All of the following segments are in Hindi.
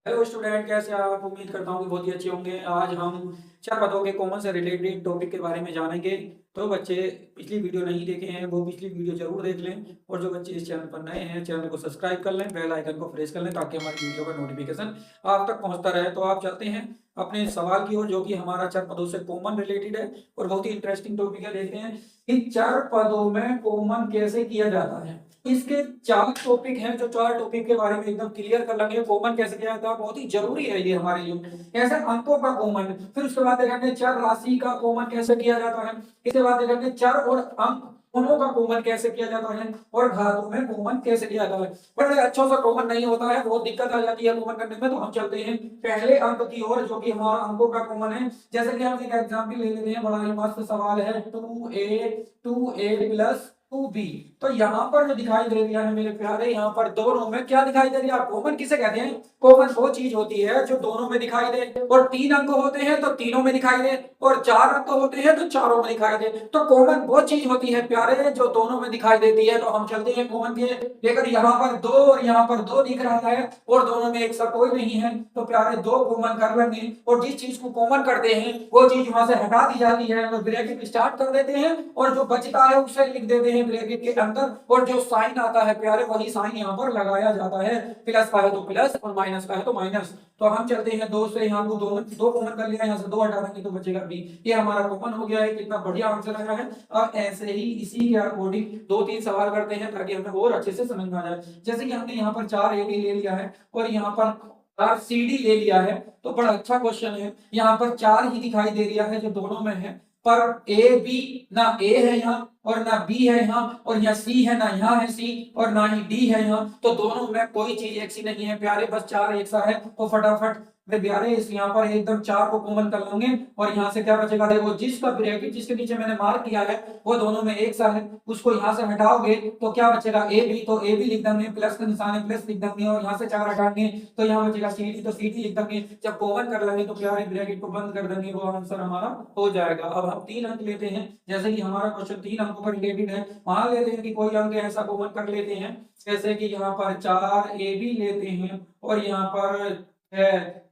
हेलो स्टूडेंट, कैसे आप? उम्मीद करता हूँ कि बहुत ही अच्छे होंगे। आज हम चार पदों के कॉमन से रिलेटेड टॉपिक के बारे में जानेंगे। तो बच्चे पिछली वीडियो नहीं देखे हैं वो पिछली वीडियो जरूर देख लें, और जो बच्चे इस चैनल पर नए हैं चैनल को सब्सक्राइब कर लें, बेल आइकन को प्रेस कर लें ताकि हमारी वीडियो का नोटिफिकेशन आप तक पहुंचता रहे। तो आप चलते हैं अपने सवाल की ओर, जो कि हमारा चार पदों से कॉमन रिलेटेड है और बहुत ही इंटरेस्टिंग टॉपिक है। देखते हैं कि चार पदों में कॉमन कैसे किया जाता है। इसके चार टॉपिक हैं, जो चार टॉपिक के बारे में एकदम क्लियर कर लेंगे। कॉमन कैसे किया जाता है, बहुत ही जरूरी है ये हमारे लिए। कैसे अंकों का कॉमन, फिर उसके बाद देखेंगे चर राशि का कॉमन कैसे किया जाता है। इसके बाद देखेंगे चर और अंक दोनों का कॉमन कैसे किया जाता है, और घातों में कॉमन कैसे किया जाता है। बड़े अच्छा सा कॉमन नहीं होता है, बहुत दिक्कत आ जाती है कॉमन करने में। तो हम चलते हैं पहले अंक की ओर, जो कि हमारा अंकों का कॉमन है। जैसे कि हम एक एग्जाम्पल ले लेते हैं, बड़ा ही मस्त सवाल है। 2a plus 2b। तो यहाँ पर जो दिखाई दे रहा है मेरे प्यारे, यहाँ पर दोनों में क्या दिखाई दे रहा है? कॉमन किसे कहते हैं? कॉमन वो चीज होती है जो दोनों में दिखाई दे। और तीन अंक होते हैं तो तीनों में दिखाई दे, और चार अंक होते हैं तो चारों में दिखाई दे। तो कॉमन वो चीज होती है प्यारे जो दोनों में दिखाई देती है। तो हम चलते हैं कॉमन के लेकर। यहाँ पर दो और यहाँ पर दो दिख रहा है, और दोनों में एक सा कोई नहीं है। तो प्यारे दो कॉमन कर लेंगे, और जिस चीज को कॉमन करते हैं वो चीज वहां से हटा दी जाती है, और ब्रैकेट स्टार्ट कर देते हैं, और जो बचता है उसे लिख देते हैं ब्रैकेट के अंदर। और जो साइन आता है प्यारे, वही साइन यहाँ पर लगाया जाता है। प्लस का है तो प्लस, और माइनस का है तो माइनस। तो हम चलते हैं दो से, यहाँ को दो कॉमन कर लिया, यहाँ से दो हटा देंगे तो बचेगा बी। ये हमारा कॉमन हो गया है। कितना बढ़िया आंसर आया है। अब ऐसे ही इसी के अकॉर्डिंग दो तीन सवाल करते हैं ताकि हमें और अच्छे से समझ में आ जाए। जैसे कि हमने यहाँ पर चार ए बी ले लिया है, और यहाँ पर चार सी डी ले लिया है। तो बड़ा अच्छा क्वेश्चन है। यहाँ पर चार ही दिखाई दे रहा है जो दोनों में है, पर ए बी ना ए है यहाँ, और ना बी है यहाँ, और यहाँ सी है ना, यहाँ है सी, और ना ही डी है यहाँ। तो दोनों में कोई चीज एक सी नहीं है प्यारे, बस चार एक सा है। तो फटाफट वे प्यारे इस यहाँ पर एकदम चार को कॉमन कर लेंगे, और यहाँ से क्या बचेगा? देखो, जिसका ब्रैकेट जिसके नीचे मैंने मार्क किया है वो दोनों में एक सा है, उसको यहाँ से हटाओगे तो क्या बचेगा? A B. तो ए बी लिख देंगे, प्लस का निशान है प्लस लिख देंगे, और यहाँ से चार हटाएंगे तो यहाँ बचेगा सी डी। तो सी डी लिख देंगे। जब कॉमन कर लेंगे तो प्यारे ब्रैकेट को बंद कर देंगे, वो आंसर हमारा हो जाएगा। अब हम तीन अंक लेते हैं। जैसे कि हमारा क्वेश्चन तीन अंकों पर रिलेटेड है, वहां लेते हैं कि कोई अंक ऐसा कॉमन कर लेते हैं। जैसे कि यहाँ पर चार ए बी लेते हैं, और यहाँ पर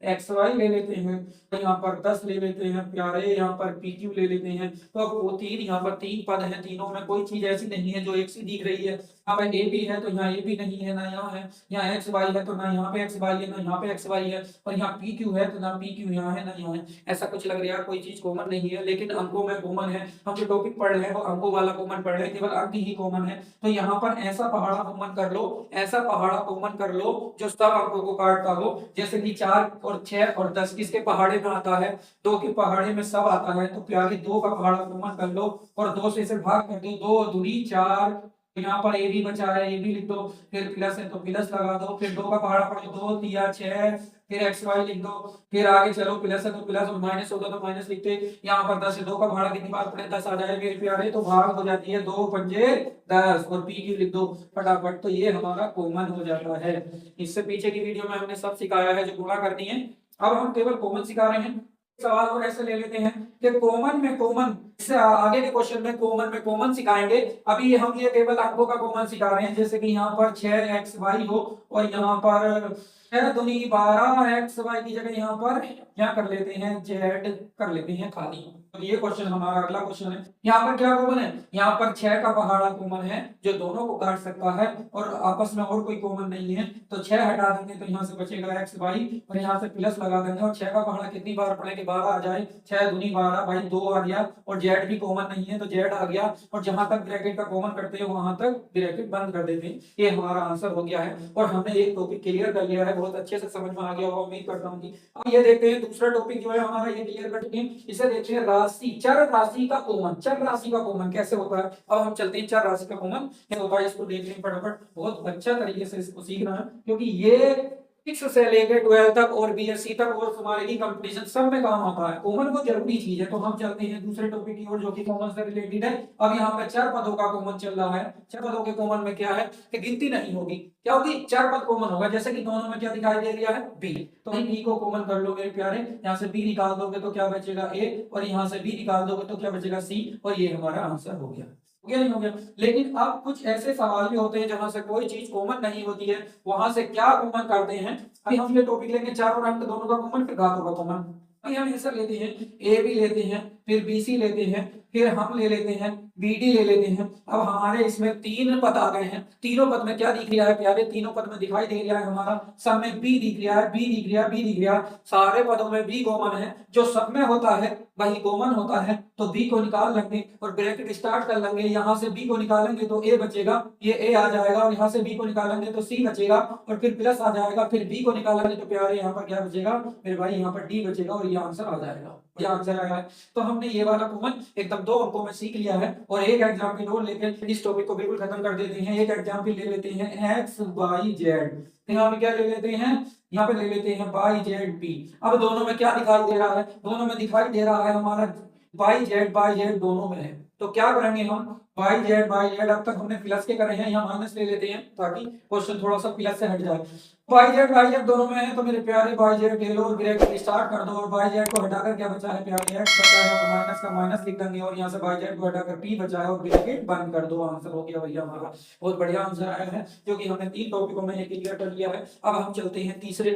एक्स वाई ले लेते हैं, तो यहाँ पर 10 ले लेते हैं प्यारे, यहाँ पर पी क्यू ले लेते हैं। तो अब वो तीन, यहाँ पर तीन पद हैं, तीनों में कोई चीज ऐसी नहीं है जो एक सी दिख रही है। यहाँ पर ए बी है तो यहाँ ए बी नहीं है, ना यहाँ है। यहाँ एक्स वाई है तो ना यहाँ पे एक्स वाई है, ना यहाँ पे एक्स वाई है। और यहाँ पी क्यू है तो ना पी क्यू यहाँ है, ना यहाँ है। ऐसा कुछ लग रहा है, कोई चीज कॉमन नहीं है, लेकिन अंकों में कॉमन है। हम जो टॉपिक पढ़ रहे हैं वो अंकों वाला कॉमन पढ़ रहे हैं, केवल अंक ही कॉमन है। तो यहाँ पर ऐसा पहाड़ा कॉमन कर लो, ऐसा पहाड़ा कॉमन कर लो जो सब अंकों को काटता हो। जैसे कि 4 और 6 और 10 किसके पहाड़े में आता है? दो के पहाड़े में सब आता है। तो प्यारे दो का पहाड़ा कॉमन कर लो, और दो से इसे भाग कर दो, दो दूनी चार। यहाँ पर ए बी बचा है, ए बी लिख दो, फिर प्लस है तो प्लस लगा दो, फिर दो का पहाड़ा पड़े, दो दिया 6, फिर एक्स वाई लिख दो, फिर आगे चलो, प्लस है तो प्लस, और माइनस होगा तो माइनस लिखते। यहाँ पर 10 है, दो का भाड़ा कितनी बार पड़े? 10 आ जाएगा मेरे प्यारे, तो भाग हो जाती है, दो पंजे 10, और पी क्यू लिख दो फटाफट। तो ये हमारा कॉमन हो जाता है। इससे पीछे की वीडियो में हमने सब सिखाया है जो गुणा करनी है। अब हम केवल कॉमन सिखा रहे हैं। सवाल और ऐसे ले लेते हैं कि कॉमन में कॉमन, इससे आगे के क्वेश्चन में कॉमन सिखाएंगे। अभी हम ये केवल अंकों का कॉमन सिखा रहे हैं। जैसे कि यहाँ पर 6 एक्स वाई हो, और यहाँ पर 6 दूनी 12 एक्स वाई की जगह यहाँ पर क्या कर लेते हैं? जेड कर लेते हैं खाली। तो ये क्वेश्चन हमारा अगला क्वेश्चन है। यहाँ पर क्या कॉमन है? यहाँ पर 6 का पहाड़ा कॉमन है जो दोनों को काट सकता है, और आपस में और कोई कॉमन नहीं है। तो 6 हटा देंगे तो यहाँ से बचेगा एक्स वाई, और यहाँ से प्लस लगा देंगे, और 6 का पहाड़ा कितनी बार पड़ेंगे? 12 आ जाए, 6 दूनी 12 भाई 2 आ गया, और जेड भी कॉमन नहीं है तो जेड आ गया। और जहां तक ब्रैकेट का कॉमन करते हैं वहां तक ब्रैकेट बंद कर देते हैं। ये हमारा आंसर हो गया है, और हमने एक टॉपिक क्लियर कर लिया है, बहुत अच्छे से समझ में आ गया होगा, उम्मीद करता हूँ कि। अब ये देखते हैं दूसरा टॉपिक जो है हमारा, ये क्लियर कर चुके हैं। इसे देखते हैं राशि, चर राशि का कॉमन। चर राशि का कॉमन कैसे होता है? अब हम चलते हैं चर राशि का कॉमन कैसे होता है, इसको देख लें फटाफट। बहुत अच्छा तरीके से इसको सीखना है, क्योंकि ये 6 से लेकर 12 तक और बीएससी तक और तुम्हारे की कंपटीशन सब में काम आता है। कॉमन वो जरूरी चीज है। तो हम चलते हैं दूसरे टॉपिक की ओर, जो कि कॉमन से रिलेटेड है। अब यहाँ पे चार पदों का कॉमन चल रहा है। चार पदों के कॉमन में क्या है कि गिनती नहीं होगी। क्या होगी? चार पद कॉमन होगा। जैसे कि दोनों में क्या दिखाई दे रहा है? बी। तो बी को कॉमन कर लो मेरे प्यारे। यहाँ से बी निकाल दोगे तो क्या बचेगा? ए, और यहाँ से बी निकाल दोगे तो क्या बचेगा? सी। और ये हमारा आंसर हो गया। हो गया नहीं हो गया। लेकिन अब कुछ ऐसे सवाल भी होते हैं जहां से कोई चीज कॉमन नहीं होती है, वहां से क्या कॉमन करते हैं। अभी हम ये टॉपिक लेंगे चारों अंक दोनों का कॉमन, फिर घातों का कॉमन। अभी हम आंसर लेते हैं, ए बी लेते हैं, फिर बी सी लेते हैं, फिर हम ले लेते हैं बी डी ले लेते हैं। अब हमारे इसमें तीन पद आ गए हैं, तीनों पद में क्या दिख रहा है प्यारे, तीनों पद में दिखाई दे रहा है हमारा, सब में बी दिख रहा है, बी दिख रहा है, बी दिख रहा है, सारे पदों में बी कॉमन है। जो सब में होता है वही कॉमन होता है, तो बी को निकाल लेंगे और ब्रैकेट स्टार्ट कर लेंगे। यहाँ से बी को निकालेंगे तो ए बचेगा, ये ए आ जाएगा, और यहाँ से बी को निकालेंगे तो सी बचेगा, और फिर प्लस आ जाएगा, फिर बी को निकालेंगे तो प्यारे यहाँ पर क्या बचेगा मेरे भाई, यहाँ पर डी बचेगा, और ये आंसर आ जाएगा, ये आंसर आया है। तो हमने ये वाला कॉमन एकदम 2 अंकों में सीख लिया है। और एक एग्जाम्पल और लेकर इस टॉपिक को बिल्कुल खत्म कर देते हैं। एक एग्जाम्पल ले लेते हैं एक्स वाई जेड, यहाँ पे क्या ले लेते हैं, यहाँ पे ले लेते हैं वाई जेड पी। अब दोनों में क्या दिखाई दे रहा है, दोनों में दिखाई दे रहा है हमारा वाई जेड दोनों में है। तो क्या करेंगे हम, वाई जेड अब तक हमने प्लस के करे हैं, यहाँ माइनस ले लेते हैं ताकि क्वेश्चन थोड़ा सा प्लस से हट जाए। वाई जेड दोनों में है, तो मेरे प्यारे वाई जेड ले लो और ब्रैकेट स्टार्ट कर दो, और वाई जेड को हटाकर क्या बचा है प्यारे एक्स बचा है, और माइनस का माइनस लिख देंगे, और यहाँ से वाई जेड को हटाकर पी बचा है, और ब्रैकेट बंद कर दो। आंसर हो गया भैया हमारा, बहुत बढ़िया आंसर आया है, क्योंकि हमने 3 टॉपिकों में ये क्लियर कर लिया है। अब हम चलते हैं तीसरे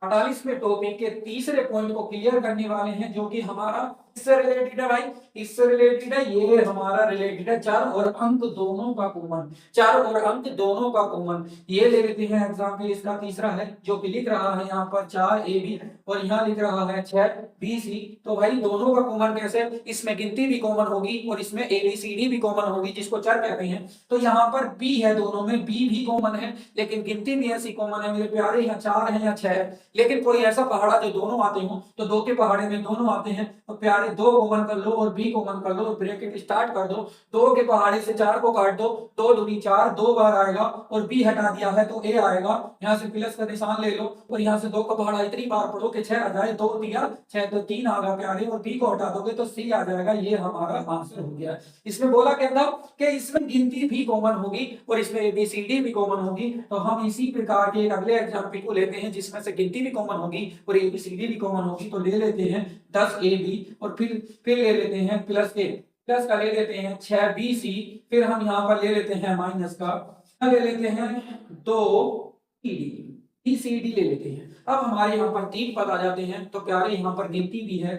48वें टॉपिक के तीसरे पॉइंट को क्लियर करने वाले हैं, जो कि हमारा इससे रिलेटेड है भाई, इससे रिलेटेड है, ये हमारा रिलेटेड है चर और अंक दोनों का कॉमन, चर और अंक दोनों का कॉमन। ये ले लेते हैं एग्जाम्पल, इसका तीसरा है जो कि लिख रहा है यहाँ पर 4ab, और यहाँ लिख रहा है 6bc। तो भाई दोनों का कॉमन कैसे, इसमें गिनती भी कॉमन होगी और इसमें abcd भी कॉमन होगी, जिसको चर कहते हैं। तो यहाँ पर b है, दोनों में b भी कॉमन है, लेकिन गिनती भी ऐसी कॉमन है मेरे प्यारे, यहाँ 4 है या 6 है। लेकिन कोई ऐसा पहाड़ा जो दोनों आते हो, तो 2 के पहाड़े में दोनों आते हैं, तो प्यारे 2 कॉमन कर लो और b कॉमन कर लो, ब्रैकेट स्टार्ट कर दो, 2 के पहाड़े से 4 को काट दो, 2 दूनी 4, 2 बार आएगा, और b हटा दिया है तो a आएगा, यहाँ से प्लस का निशान ले लो, और यहाँ से 2 का पहाड़ा इतनी बार पढ़ो कि 6 आ जाए, 2 दिया 6 तो 3 आ गया प्यारे, और b को हटा दोगे तो c आ जाएगा। ये हमारा आंसर हो गया। इसमें बोला क्या था कि इसमें गिनती भी कॉमन होगी और इसमें abcd भी कॉमन होगी। तो हम इसी प्रकार के एक अगले एग्जाम्पल को लेते हैं जिसमें से गिनती भी कॉमन होगी और abcd भी कॉमन होगी। तो ले लेते हैं 10ab, और फिर ले लेते हैं प्लस का ले लेते हैं 6bc, फिर हम यहाँ पर ले लेते हैं माइनस का ले लेते हैं 2bcd ले लेते हैं। अब हमारे यहाँ पर 3 पद आ जाते हैं, तो प्यारे यहाँ पर गिनती भी है,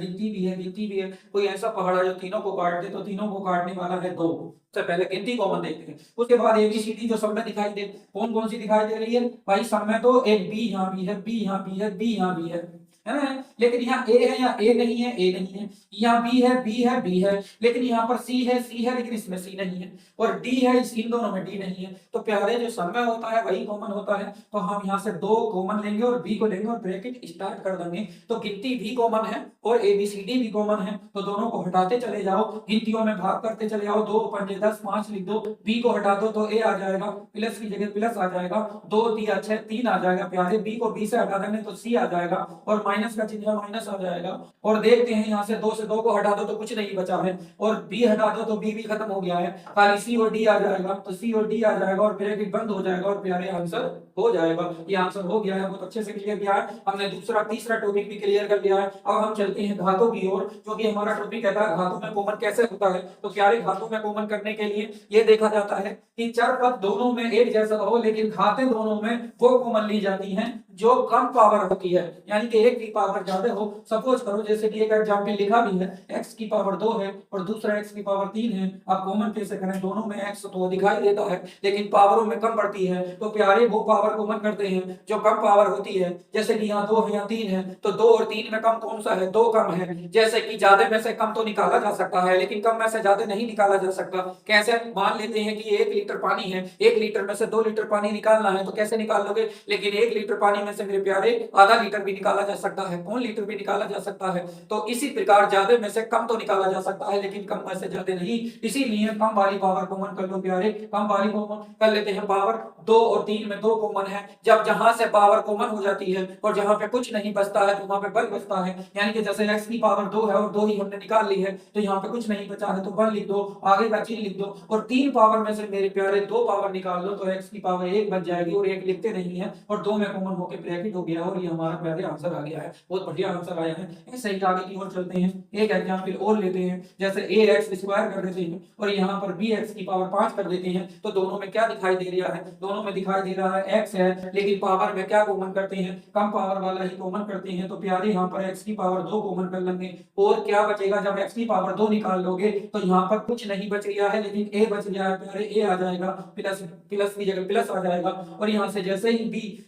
कोई ऐसा पहाड़ा जो तीनों को काट दे, तो तीनों को काटने वाला है 2। सबसे पहले गिनती कॉमन देखते हैं, उसके बाद एबीसीडी जो सब में दिखाई दे, कौन कौन सी दिखाई दे रही है भाई, सब में तो एक बी यहाँ भी है, बी यहाँ भी है, बी यहाँ भी है ना, लेकिन यहाँ ए है या ए नहीं है, ए नहीं है, यहाँ बी है, बी है, बी है, लेकिन यहाँ पर सी है, सी है, लेकिन इसमें सी नहीं है, और डी है, इन दोनों में डी नहीं है। तो प्यारे जो सब में होता है वही कॉमन होता है, तो हम यहाँ से 2 कॉमन लेंगे और बी को लेंगे और ब्रैकेट स्टार्ट कर देंगे। तो गिनती भी कॉमन है और एबीसीडी भी कॉमन है, तो दोनों को हटाते चले जाओ, गिनतियों में भाग करते चले जाओ, 2 पंजे 10, 5 लिख दो, बी को हटा दो तो ए आ जाएगा, प्लस की जगह प्लस आ जाएगा, 2 दिया 6, 3 आ जाएगा प्यारे, बी को बी से हटा देंगे तो सी आ जाएगा, और माइनस का चिन्ह माइनस आ जाएगा। और देखते हैं यहाँ से 2 से 2 को हटा दो तो कुछ नहीं बचा है, और बी हटा दो तो बी भी खत्म हो गया है, खाली सी और डी आ जाएगा, तो सी और डी आ जाएगा और ब्रैकेट बंद हो जाएगा, और प्यारे आंसर हो जाएगा। ये आंसर हो गया है, बहुत अच्छे से क्लियर किया है हमने। दूसरा तीसरा टॉपिक भी क्लियर कर लिया है। अब हम चलते हैं घातों की ओर, जो कि हमारा टॉपिक कहता है घातों में कॉमन कैसे होता है। तो प्यारे घातों में कॉमन करने के लिए ये देखा जाता है कि चर पद दोनों में एक जैसा हो, लेकिन घातें दोनों में वो कॉमन ली जाती हैं जो कम पावर होती है, यानी कि एक की पावर ज्यादा हो। सपोज करो जैसे कि एक एग्जाम्पल लिखा भी है, x की पावर 2 है और दूसरा x की पावर 3 है। अब कॉमन कैसे करें, दोनों में x तो दिखाई देता है लेकिन पावरों में कम पड़ती है, तो प्यारे वो पावर कॉमन करते हैं जो कम पावर होती है। जैसे कि यहाँ 2 है यहाँ 3 है, तो 2 और 3 में कम कौन सा है, 2 कम है। जैसे कि ज्यादा में से कम तो निकाला जा सकता है, लेकिन कम में से ज्यादा नहीं निकाला जा सकता। कैसे, मान लेते हैं कि 1 लीटर पानी है, 1 लीटर में से 2 लीटर पानी निकालना है, तो कैसे निकाल लोगे, लेकिन 1 लीटर पानी में से मेरे प्यारे आधा लीटर भी निकाला जा सकता है, कौन लीटर भी निकाला जा सकता है। तो इसी प्रकार ज्यादा में से कम तो निकाला जा सकता है, लेकिन कम में से ज्यादा नहीं। इसीलिए कम वाली पावर कॉमन कर लो प्यारे, कम वाली कॉमन कर लेते हैं। पावर 2 और 3 में 2 कॉमन है। जब जहां से पावर कॉमन हो जाती है और जहां पे कुछ नहीं बचता है तो वहां पे बल बचता है, यानी कि जैसे x की पावर 2 है और 2 ही हमने निकाल ली है, तो यहाँ पे कुछ नहीं बचा है तो 1 लिख दो, आगे का चिन्ह लिख दो, और 3 पावर में से मेरे प्यारे 2 पावर निकाल लो, तो x की पावर 1 बच जाएगी और 1 लिखते नहीं है और 2 में कॉमन होकर के ब्रैकेट हो गया और ये हमारा पहले आंसर आ गया है। बहुत बढ़िया आंसर आया है। ऐसे ही आगे की ओर चलते हैं, एक एग्जाम्पल और लेते हैं। जैसे ए एक्स स्क्वायर कर देते हैं और यहाँ पर बी एक्स की पावर 5 कर देते हैं, तो दोनों में क्या दिखाई दे रहा है? दोनों में दिखाई दे रहा है एक्स है, लेकिन पावर में क्या कॉमन करते हैं? कम पावर वाला ही कॉमन करते हैं। तो प्यारे यहाँ पर एक्स की पावर 2 कॉमन कर लेंगे और क्या बचेगा? जब एक्स की पावर 2 निकाल लोगे तो यहाँ पर कुछ नहीं बच गया है, लेकिन ए बच गया है। प्यारे ए आ जाएगा, प्लस प्लस की जगह प्लस आ जाएगा और यहाँ से जैसे ही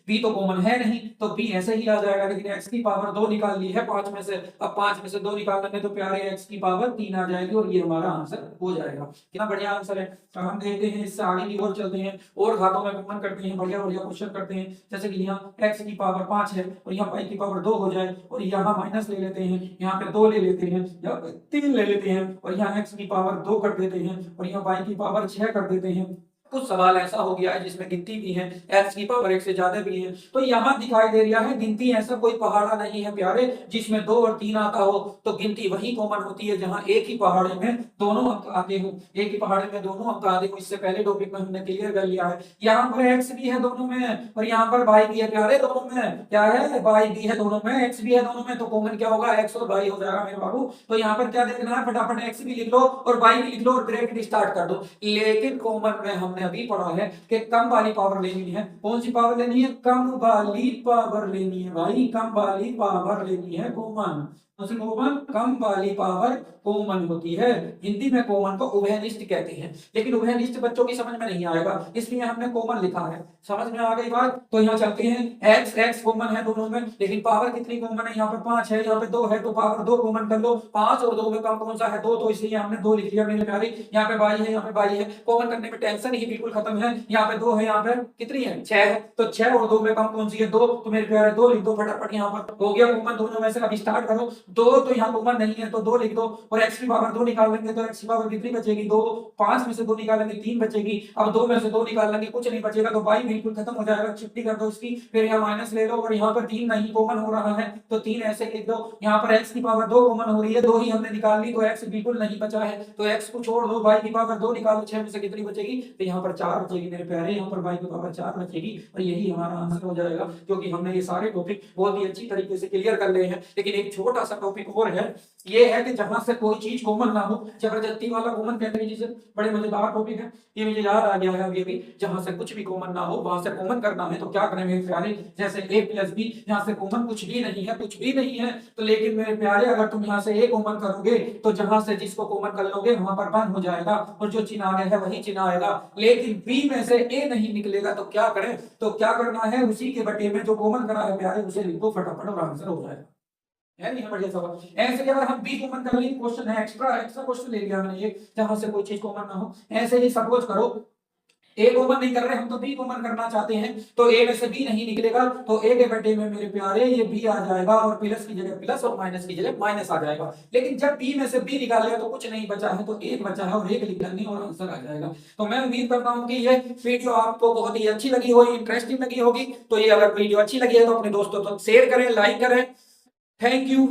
बी तो कॉमन है नहीं तो बी ऐसे ही आ जाएगा, लेकिन एक्स की पावर 2 निकाल ली है 5 में से। अब 5 में से 2 निकाल लेंगे तो प्यारे एक्स की पावर 3 आ जाएगी और ये हमारा आंसर हो जाएगा। कितना बढ़िया आंसर है। तो हम देखते हैं, इससे आगे की ओर चलते हैं और घातों में कॉमन करते हैं, बढ़िया बढ़िया क्वेश्चन करते हैं। जैसे कि यहाँ एक्स की पावर 5 है और यहाँ पाई की पावर 2 हो जाए और यहाँ माइनस ले लेते हैं, यहाँ पे 2 ले लेते हैं, यहाँ पे 3 ले लेते हैं और यहाँ एक्स की पावर 2 कर देते हैं और यहाँ पाई की पावर 6 कर देते हैं। कुछ सवाल ऐसा हो गया है जिसमें गिनती भी है, एक्स की पावर 1 से ज्यादा भी है। तो यहाँ दिखाई दे रहा है गिनती ऐसा कोई पहाड़ा नहीं है प्यारे जिसमें 2 और 3 आता हो। तो गिनती वही कॉमन होती है जहाँ एक ही पहाड़े में दोनों अंक आते हो, एक ही पहाड़े में दोनों अंक आते हो। इससे पहले टॉपिक में हमने क्लियर कर लिया है। यहाँ पर एक्स भी है दोनों में और यहाँ पर वाई भी है प्यारे दोनों में। क्या है? वाई भी है दोनों में, एक्स भी है दोनों में। तो कॉमन क्या होगा? एक्स और वाई हो जाएगा मेरे बाबू। तो यहाँ पर क्या देखना है? फटाफट एक्स भी लिख लो और वाई भी लिख लो और ब्रैकेट स्टार्ट कर दो। लेकिन कॉमन में हमने अभी पढ़ा है कि कम वाली पावर लेनी है। कौन सी पावर लेनी है? कम वाली पावर लेनी है भाई, कम वाली पावर लेनी है कॉमन। कॉमन कम वाली पावर कॉमन होती है। हिंदी में कॉमन को उभयनिष्ठ कहते हैं, लेकिन उभयनिष्ठ बच्चों की समझ में नहीं आएगा, इसलिए हमने कॉमन लिखा है। समझ में आ गई बात? तो यहाँ चलते हैं, एक्स एक्स कॉमन है दोनों में, लेकिन पावर कितनी कॉमन है? यहाँ पे 5 है, यहाँ पे 2 है, तो पावर 2 कॉमन कर लो। 5 और 2 में कम कौन सा है? 2, तो इसलिए हमने 2 लिख लिया मेरे प्यारे। यहाँ पे बाई है, यहाँ पे बाई है, कॉमन करने में टेंशन ही बिल्कुल खत्म है। यहाँ पे 2 है, यहाँ पे कितनी है? 6 है, तो 6 और 2 में कम कौन सी है? 2, तो मेरे प्यारे 2 लिख दो फटाफट। यहाँ पर हो गया कॉमन दोनों में से। अभी स्टार्ट करो। 2 तो यहाँ कॉमन नहीं है तो 2 लिख दो और x की पावर 2 निकाल लेंगे तो x की पावर कितनी बचेगी? 2। 5 में से 2 निकालेंगे 3 बचेगी। अब 2 में से 2 निकाल लेंगे कुछ नहीं बचेगा, तो y बिल्कुल खत्म हो जाएगा। चिट्ठी कर दो इसकी, फिर यहाँ माइनस ले लो और यहाँ पर 3 नहीं कॉमन हो रहा है तो 3 ऐसे लिख दो। यहाँ पर x की पावर 2 कॉमन हो रही है, 2 ही हमने निकाल ली तो x बिल्कुल नहीं बचा है, तो x को छोड़ दो। y की पावर 2 निकालो, 6 में से कितनी बचेगी? तो यहाँ पर 4 बचेगी मेरे प्यारे। यहाँ पर y की पावर 4 बचेगी और यही हमारा आंसर हो जाएगा, क्योंकि हमने ये सारे टॉपिक बहुत ही अच्छी तरीके से क्लियर कर लिए हैं। लेकिन एक छोटा सा टॉपिक और है, ये है कि जहां से कोई चीज कॉमन ना हो, जबरदस्ती वाला कॉमन कहते हैं जिसे। बड़े मजेदार टॉपिक है ये, मुझे याद आ गया है अभी। जहां से कुछ भी कॉमन ना हो वहां से कॉमन करना है तो क्या करें मेरे प्यारे? जैसे a प्लस बी, यहाँ से कॉमन कुछ भी नहीं है, कुछ भी नहीं है, तो लेकिन मेरे प्यारे अगर तुम यहाँ से a कॉमन करोगे तो जहां से जिसको कॉमन कर लोगे वहां पर 1 हो जाएगा और जो चिन्ह आ गया है वही चिन्ह आएगा। लेकिन b में से a नहीं निकलेगा तो क्या करें? तो क्या करना है? उसी के बटे में जो कॉमन करा है प्यारे उसे लिख दो फटाफट और आंसर हो जाएगा। है नहीं? बढ़िया सवाल। ऐसे ही अगर हम बी कॉमन कर लें, क्वेश्चन है एक्स्ट्रा क्वेश्चन ले लिया मैंने ये, जहां से कोई चीज कॉमन ना हो। ऐसे ही सपोज करो ए कॉमन नहीं कर रहे हम तो बी कॉमन करना चाहते हैं, तो ए में से बी नहीं निकलेगा तो ए के बटे में मेरे प्यारे ये बी आ जाएगा और प्लस की जगह प्लस और माइनस की जगह माइनस आ जाएगा। लेकिन जब बी में से बी निकाल लिया तो कुछ नहीं बचा है, तो एक बचा है और एक लिख लेंगे और आंसर आ जाएगा। तो मैं उम्मीद करता हूँ कि ये वीडियो आपको बहुत ही अच्छी लगी होगी, इंटरेस्टिंग लगी होगी। तो ये अगर वीडियो अच्छी लगी है तो अपने दोस्तों तक शेयर करें, लाइक करें। Thank you.